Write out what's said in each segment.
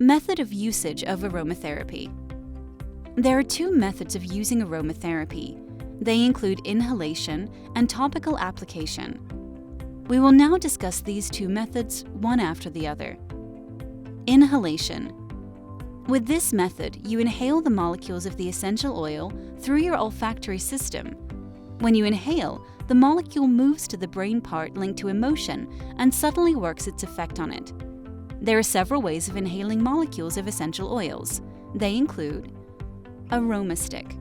Method of usage of aromatherapy. There are two methods of using aromatherapy. They include inhalation and topical application. We will now discuss these two methods one after the other. Inhalation. With this method, you inhale the molecules of the essential oil through your olfactory system. When you inhale, the molecule moves to the brain part linked to emotion and subtly works its effect on it. There are several ways of inhaling molecules of essential oils. They include Aroma Stick.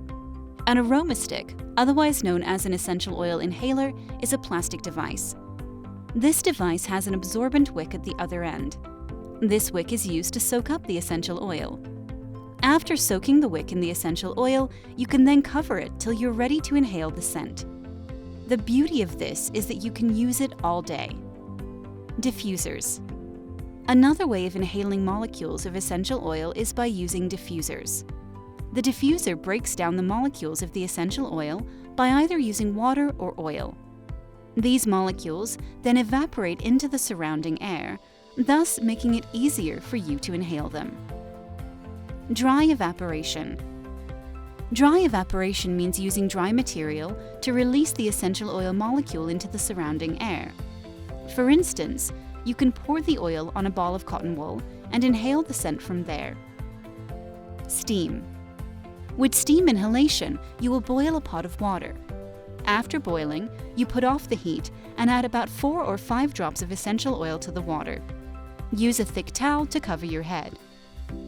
An Aroma Stick, otherwise known as an essential oil inhaler, is a plastic device. This device has an absorbent wick at the other end. This wick is used to soak up the essential oil. After soaking the wick in the essential oil, you can then cover it till you're ready to inhale the scent. The beauty of this is that you can use it all day. Diffusers. Another way of inhaling molecules of essential oil is by using diffusers. The diffuser breaks down the molecules of the essential oil by either using water or oil. These molecules then evaporate into the surrounding air, thus making it easier for you to inhale them. Dry evaporation. Dry evaporation means using dry material to release the essential oil molecule into the surrounding air. For instance, you can pour the oil on a ball of cotton wool and inhale the scent from there. Steam. With steam inhalation, you will boil a pot of water. After boiling, you put off the heat and add about 4 or 5 drops of essential oil to the water. Use a thick towel to cover your head.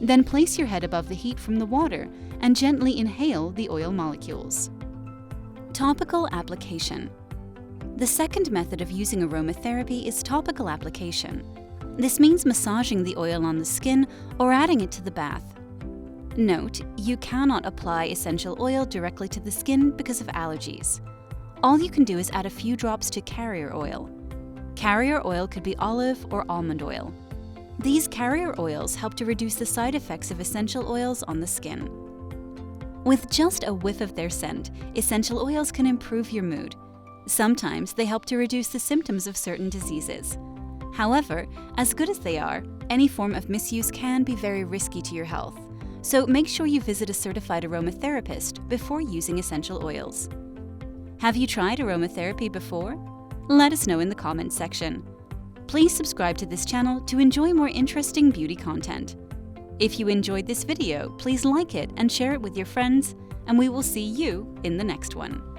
Then place your head above the heat from the water and gently inhale the oil molecules. Topical application. The second method of using aromatherapy is topical application. This means massaging the oil on the skin or adding it to the bath. Note, you cannot apply essential oil directly to the skin because of allergies. All you can do is add a few drops to carrier oil. Carrier oil could be olive or almond oil. These carrier oils help to reduce the side effects of essential oils on the skin. With just a whiff of their scent, essential oils can improve your mood. Sometimes they help to reduce the symptoms of certain diseases. However, as good as they are, any form of misuse can be very risky to your health. So make sure you visit a certified aromatherapist before using essential oils. Have you tried aromatherapy before? Let us know in the comments section. Please subscribe to this channel to enjoy more interesting beauty content. If you enjoyed this video, please like it and share it with your friends, and we will see you in the next one.